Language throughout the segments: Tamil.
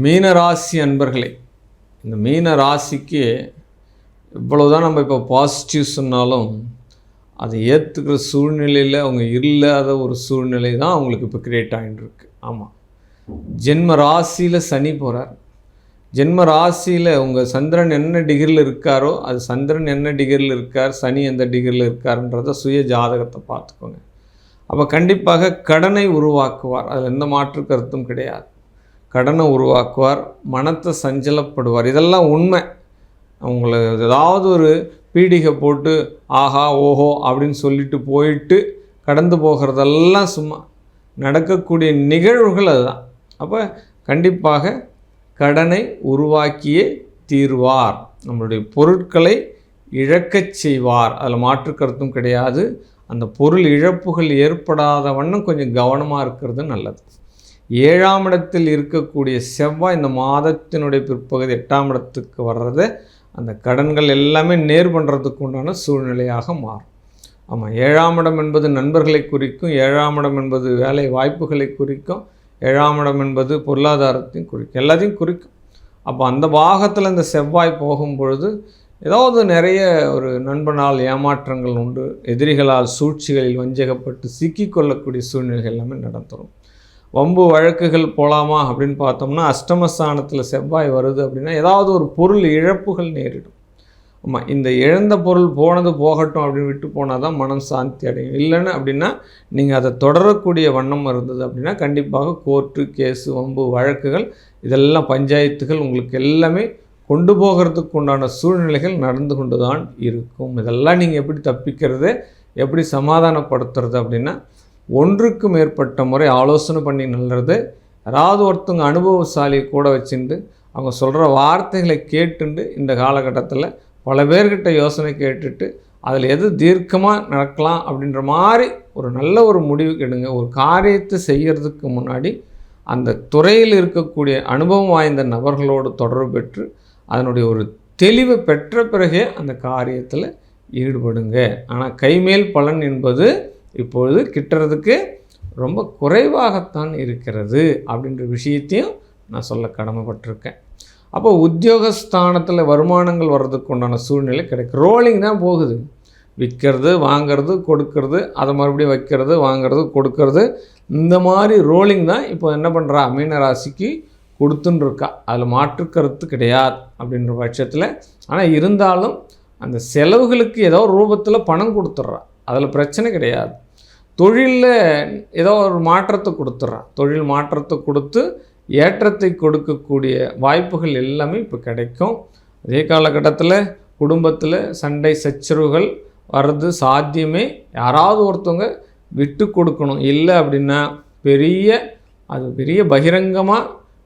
மீன ராசி அன்பர்களே, இந்த மீன ராசிக்கு இவ்வளோதான் நம்ம இப்போ பாசிட்டிவ் சொன்னாலும் அதை ஏற்றுக்கிற சூழ்நிலையில் அவங்க இல்லாத ஒரு சூழ்நிலை தான் அவங்களுக்கு இப்போ க்ரியேட் ஆகிட்டுருக்கு. ஆமாம், ஜென்ம ராசியில் சனி போகிறார். ஜென்ம ராசியில் உங்கள் சந்திரன் என்ன டிகிரியில் இருக்காரோ அது சந்திரன் என்ன டிகிரியில் இருக்கார், சனி எந்த டிகிரியில் இருக்காருன்றத சுய ஜாதகத்தை பார்த்துக்கோங்க. அப்போ கண்டிப்பாக கடனை உருவாக்குவார், அதில் எந்த மாற்று கருத்தும் கிடையாது. கடனை உருவாக்குவார், மனத்தை சஞ்சலப்படுவார். இதெல்லாம் உண்மை. அவங்கள ஏதாவது ஒரு பீடிகை போட்டு ஆஹா ஓஹோ அப்படின்னு சொல்லிட்டு போயிட்டு கடந்து போகிறதெல்லாம் சும்மா நடக்கக்கூடிய நிகழ்வுகள் அதுதான். அப்போ கண்டிப்பாக கடனை உருவாக்கியே தீர்வார். நம்மளுடைய பொருட்களை இழக்கச் செய்வார், அதில் மாற்று கருத்தும் கிடையாது. அந்த பொருள் இழப்புகள் ஏற்படாத வண்ணம் கொஞ்சம் கவனமாக இருக்கிறது நல்லது. 7ஆம் இடத்தில் இருக்கக்கூடிய செவ்வாய் இந்த மாதத்தினுடைய பிற்பகுதி 8ஆம் இடத்துக்கு வர்றது அந்த கடன்கள் எல்லாமே நேர் பண்ணுறதுக்கு உண்டான சூழ்நிலையாக மாறும். ஆமாம், 7ஆம் இடம் என்பது நண்பர்களை குறிக்கும், 7ஆம் இடம் என்பது வேலை வாய்ப்புகளை குறிக்கும், 7ஆம் இடம் என்பது பொருளாதாரத்தையும் குறிக்கும், எல்லாத்தையும் குறிக்கும். அப்போ அந்த பாகத்தில் இந்த செவ்வாய் போகும் பொழுது ஏதாவது நிறைய ஒரு நண்பனால் ஏமாற்றங்கள் உண்டு, எதிரிகளால் சூழ்ச்சிகளில் வஞ்சகப்பட்டு சிக்கிக்கொள்ளக்கூடிய சூழ்நிலைகள் எல்லாமே நடந்துடும். வம்பு வழக்குகள் போகலாமா அப்படின்னு பார்த்தோம்னா அஷ்டமஸ்தானத்தில் செவ்வாய் வருது அப்படின்னா ஏதாவது ஒரு பொருள் இழப்புகள் நேரிடும். ஆமாம், இந்த இழந்த பொருள் போனது போகட்டும் அப்படின்னு விட்டு போனால் தான் மனம் சாந்தி அடையும். இல்லைன்னு அப்படின்னா நீங்கள் அதை தொடரக்கூடிய வண்ணம் இருந்தது அப்படின்னா கண்டிப்பாக கோர்ட்டு கேஸு வம்பு வழக்குகள் இதெல்லாம் பஞ்சாயத்துகள் உங்களுக்கு எல்லாமே கொண்டு போகிறதுக்கு உண்டான சூழ்நிலைகள் நடந்து கொண்டு தான் இருக்கும். இதெல்லாம் நீங்கள் எப்படி தப்பிக்கிறது, எப்படி சமாதானப்படுத்துறது அப்படின்னா ஒன்றுக்கு மேற்பட்ட முறை ஆலோசனை பண்ணி நல்லது. யாராவது ஒருத்தவங்க அனுபவசாலியை கூட வச்சுட்டு அவங்க சொல்கிற வார்த்தைகளை கேட்டுண்டு இந்த காலகட்டத்தில் பல பேர்கிட்ட யோசனை கேட்டுட்டு அதில் எது தீர்க்கமாக நடக்கலாம் அப்படின்ற மாதிரி ஒரு நல்ல ஒரு முடிவு எடுங்க. ஒரு காரியத்தை செய்கிறதுக்கு முன்னாடி அந்த துறையில் இருக்கக்கூடிய அனுபவம் வாய்ந்த நபர்களோடு தொடர்பு பெற்று அதனுடைய ஒரு தெளிவை பெற்ற பிறகே அந்த காரியத்தில் ஈடுபடுங்க. ஆனால் கைமேல் பலன் என்பது இப்பொழுது கிட்டுறதுக்கு ரொம்ப குறைவாகத்தான் இருக்கிறது அப்படின்ற விஷயத்தையும் நான் சொல்ல கடமைப்பட்டிருக்கேன். அப்போ உத்தியோகஸ்தானத்தில் வருமானங்கள் வர்றதுக்கு உண்டான சூழ்நிலை கிடைக்கும். ரோலிங் தான் போகுது, விற்கிறது வாங்கிறது கொடுக்கறது, அதை மறுபடியும் வைக்கிறது வாங்கிறது கொடுக்கறது, இந்த மாதிரி ரோலிங் தான் இப்போ என்ன பண்ணுறா மீன ராசிக்கு கொடுத்துன்னு இருக்கா. அதில் மாற்று கருத்து கிடையாது அப்படின்ற பட்சத்தில். ஆனால் இருந்தாலும் அந்த செலவுகளுக்கு ஏதோ ஒரு ரூபத்தில் பணம் கொடுத்துட்றா, அதில் பிரச்சனை கிடையாது. தொழிலில் ஏதோ ஒரு மாற்றத்தை கொடுத்துட்றான், தொழில் மாற்றத்தை கொடுத்து ஏற்றத்தை கொடுக்கக்கூடிய வாய்ப்புகள் எல்லாமே இப்போ கிடைக்கும். அதே காலகட்டத்தில் குடும்பத்தில் சண்டை சச்சரவுகள் வர்றது சாத்தியமே. யாராவது ஒருத்தவங்க விட்டு கொடுக்கணும், இல்லை அப்படின்னா பெரிய பகிரங்கமாக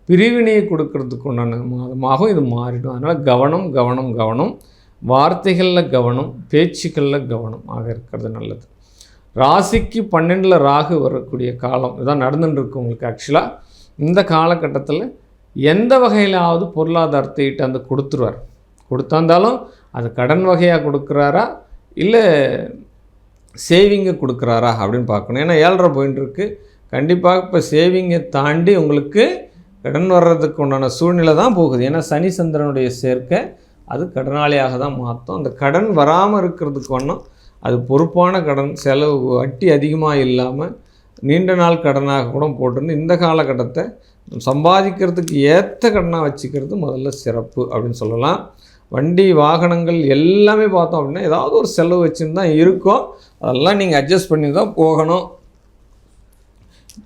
பிரிவினையை கொடுக்கறதுக்கு உண்டான மாதமாகவும் இது மாறிடும். அதனால் கவனம் கவனம் கவனம், வார்த்தைகளில் கவனம், பேச்சுக்களில் கவனம் ஆக இருக்கிறது நல்லது. ராசிக்கு 12 ராகு வரக்கூடிய காலம் இதான் நடந்துட்டுருக்கு உங்களுக்கு. ஆக்சுவலாக இந்த காலகட்டத்தில் எந்த வகையிலாவது பொருளாதாரத்தை இட்டாந்து கொடுத்துருவார். கொடுத்தாந்தாலும் அது கடன் வகையாக கொடுக்குறாரா இல்லை சேவிங்கை கொடுக்குறாரா அப்படின்னு பார்க்கணும். ஏன்னா 7.5 போயின்னு இருக்குது. கண்டிப்பாக இப்போ சேவிங்கை தாண்டி உங்களுக்கு கடன் வர்றதுக்கு உண்டான சூழ்நிலை தான் போகுது. ஏன்னா சனி சந்திரனுடைய சேர்க்கை அது கடனாளியாக தான் மாற்றும். அந்த கடன் வராமல் இருக்கிறதுக்கு ஒன்றும் அது பொறுப்பான கடன், செலவு வட்டி அதிகமாக இல்லாமல் நீண்ட நாள் கடனாக கூட போட்டுருந்து இந்த காலகட்டத்தை சம்பாதிக்கிறதுக்கு ஏற்ற கடனாக வச்சுக்கிறது முதல்ல சிறப்பு அப்படின்னு சொல்லலாம். வண்டி வாகனங்கள் எல்லாமே பார்த்தோம் அப்படின்னா ஏதாவது ஒரு செலவு வச்சுன்னு தான் இருக்கும். அதெல்லாம் நீங்கள் அட்ஜஸ்ட் பண்ணி தான் போகணும்.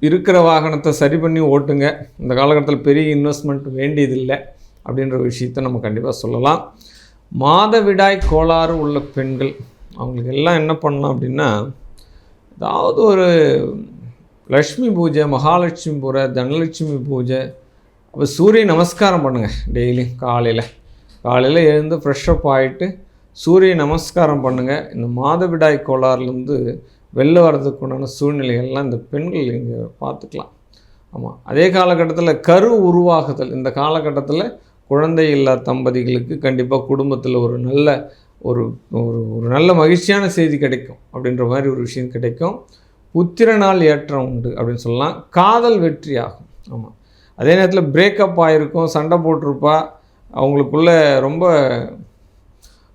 இருக்கிற வாகனத்தை சரி பண்ணி ஓட்டுங்க. இந்த காலகட்டத்தில் பெரிய இன்வெஸ்ட்மெண்ட் வேண்டியதில்லை அப்படின்ற விஷயத்தை நம்ம கண்டிப்பாக சொல்லலாம். மாதவிடாய் கோளாறு உள்ள பெண்கள் அவங்களுக்கு எல்லாம் என்ன பண்ணலாம் அப்படின்னா ஏதாவது ஒரு லக்ஷ்மி பூஜை, மகாலட்சுமி பூஜை, தனலட்சுமி பூஜை, அப்போ சூரிய நமஸ்காரம் பண்ணுங்கள். டெய்லி காலையில் எழுந்து ஃப்ரெஷ்அப் ஆகிட்டு சூரிய நமஸ்காரம் பண்ணுங்கள். இந்த மாதவிடாய் கோளாறுலேருந்து வெளில வர்றதுக்கு உண்டான சூழ்நிலைகள்லாம் இந்த பெண்கள் இங்கே பார்த்துக்கலாம். ஆமாம், அதே காலகட்டத்தில் கரு உருவாகுதல், இந்த காலகட்டத்தில் குழந்தை இல்லா தம்பதிகளுக்கு கண்டிப்பாக குடும்பத்தில் ஒரு நல்ல ஒரு ஒரு நல்ல மகிழ்ச்சியான செய்தி கிடைக்கும் அப்படின்ற மாதிரி ஒரு விஷயம் கிடைக்கும். புத்திரனால் ஏற்றம் உண்டு அப்படின்னு சொல்லலாம். காதல் வெற்றி ஆகும். ஆமாம், அதே நேரத்தில் பிரேக்கப் ஆகிருக்கும், சண்டை போட்டிருப்பா, அவங்களுக்குள்ளே ரொம்ப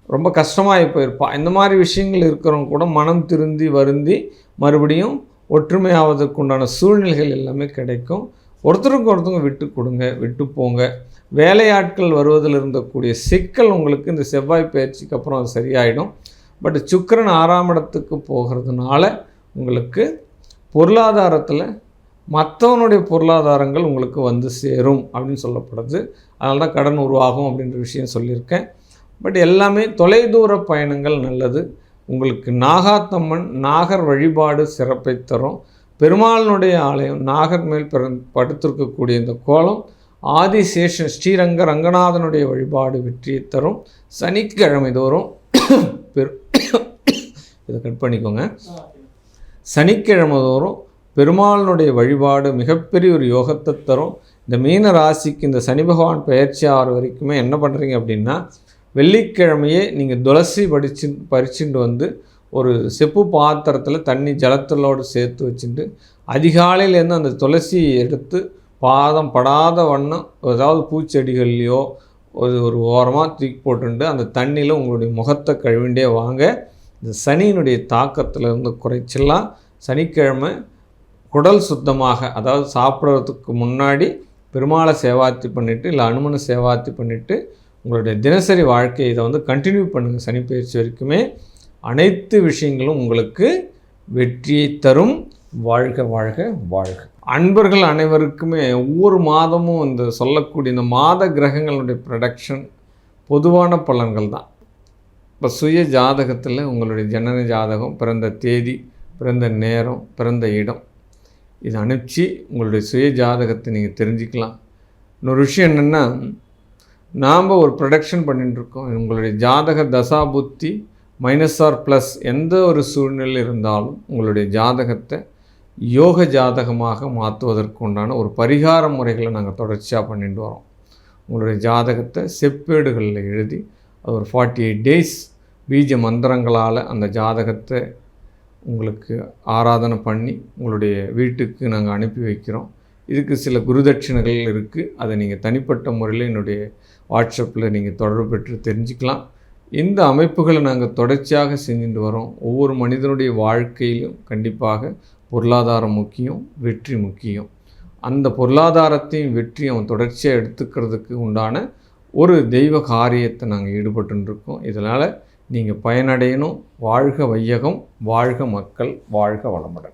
ரொம்ப கஷ்டமாகி போயிருப்பா. இந்த மாதிரி விஷயங்கள் இருக்கிறவங்க கூட மனம் திருந்தி வருந்தி மறுபடியும் ஒற்றுமையாவதற்கு உண்டான சூழ்நிலைகள் எல்லாமே கிடைக்கும். ஒருத்தருக்கு ஒருத்தவங்க விட்டு கொடுங்க, விட்டு போங்க. வேலையாட்கள் வருவதில் இருந்தக்கூடிய சிக்கல் உங்களுக்கு இந்த செவ்வாய் பயிற்சிக்கு அப்புறம் அது சரியாயிடும். பட் சுக்கிரன் 6ஆம் இடத்துக்கு போகிறதுனால உங்களுக்கு பொருளாதாரத்தில் மற்றவனுடைய பொருளாதாரங்கள் உங்களுக்கு வந்து சேரும் அப்படின்னு சொல்லப்படுது. அதனால தான் கடன் உருவாகும் அப்படின்ற விஷயம் சொல்லியிருக்கேன். பட் எல்லாமே தொலைதூர பயணங்கள் நல்லது. உங்களுக்கு நாகாத்தம்மன் நாகர் வழிபாடு சிறப்பை தரும். பெருமாளினுடைய ஆலயம் நாகர் மேல் படுத்திருக்கக்கூடிய இந்த கோலம் ஆதிசேஷன் ஸ்ரீரங்க ரங்கநாதனுடைய வழிபாடு வெற்றியை தரும். சனிக்கிழமை தோறும் இதை கட் பண்ணிக்கோங்க. சனிக்கிழமை தோறும் பெருமாளினுடைய வழிபாடு மிகப்பெரிய ஒரு யோகத்தை தரும். இந்த மீன ராசிக்கு இந்த சனி பகவான் பயிற்சி ஆறு வரைக்குமே என்ன பண்ணுறீங்க அப்படின்னா, வெள்ளிக்கிழமையே நீங்கள் துளசி பறிச்சுட்டு வந்து ஒரு செப்பு பாத்திரத்தில் தண்ணி ஜலத்திலோடு சேர்த்து வச்சுட்டு அதிகாலையிலேருந்து அந்த துளசி எடுத்து பாதம் படாத வண்ணம் ஏதாவது பூச்செடிகள்லையோ ஒரு ஓரமாக தூக்கி போட்டுட்டு அந்த தண்ணியில் உங்களுடைய முகத்தை கழுவிண்டே வாங்க. இந்த சனியினுடைய தாக்கத்திலிருந்து குறைச்சிடலாம். சனிக்கிழமை குடல் சுத்தமாக, அதாவது சாப்பிட்றதுக்கு முன்னாடி பெருமாளை சேவார்த்தி பண்ணிவிட்டு இல்லை அனுமனை சேவார்த்தி பண்ணிவிட்டு உங்களுடைய தினசரி வாழ்க்கையை இதை வந்து கண்டினியூ பண்ணுங்கள். சனி பயிற்சி வரைக்குமே அனைத்து விஷயங்களும் உங்களுக்கு வெற்றியை தரும். வாழ்க வாழ்க வாழ்க. அன்பர்கள் அனைவருக்குமே ஒவ்வொரு மாதமும் இந்த சொல்லக்கூடிய இந்த மாத கிரகங்களுடைய ப்ரொடக்ஷன் பொதுவான பலன்கள் தான். இப்போ சுய ஜாதகத்தில் உங்களுடைய ஜனன ஜாதகம், பிறந்த தேதி, பிறந்த நேரம், பிறந்த இடம், இதை அனுப்பிச்சு உங்களுடைய சுய ஜாதகத்தை நீங்கள் தெரிஞ்சுக்கலாம். இன்னொரு விஷயம் என்னென்னா, நாம் ஒரு ப்ரொடக்ஷன் பண்ணிட்டுருக்கோம். உங்களுடைய ஜாதக தசா புத்தி மைனஸ் ஆர் ப்ளஸ் எந்த ஒரு சூழ்நிலை இருந்தாலும் உங்களுடைய ஜாதகத்தை யோக ஜாதகமாக மாற்றுவதற்கு உண்டான ஒரு பரிகார முறைகளை நாங்கள் தொடர்ச்சியாக பண்ணிட்டு வரோம். உங்களுடைய ஜாதகத்தை செப்பேடுகளில் எழுதி அது ஒரு 48 days பீஜ மந்திரங்களால் அந்த ஜாதகத்தை உங்களுக்கு ஆராதனை பண்ணி உங்களுடைய வீட்டுக்கு நாங்கள் அனுப்பி வைக்கிறோம். இதுக்கு சில குருதட்சிணைகள் இருக்குது. அதை நீங்கள் தனிப்பட்ட முறையில் என்னுடைய வாட்ஸ்அப்பில் நீங்கள் தொடர்பு பெற்று தெரிஞ்சுக்கலாம். இந்த அமைப்புகளை நாங்கள் தொடர்ச்சியாக செஞ்சுட்டு வரோம். ஒவ்வொரு மனிதனுடைய வாழ்க்கையிலும் கண்டிப்பாக பொருளாதாரம் முக்கியம், வெற்றி முக்கியம். அந்த பொருளாதாரத்தையும் வெற்றியும் அவன் தொடர்ச்சியாக எடுத்துக்கிறதுக்கு உண்டான ஒரு தெய்வ காரியத்தை நாங்கள் ஈடுபட்டுருக்கோம். இதனால் நீங்கள் பயனடையணும். வாழ்க வையகம், வாழ்க மக்கள், வாழ்க வளமுடன்.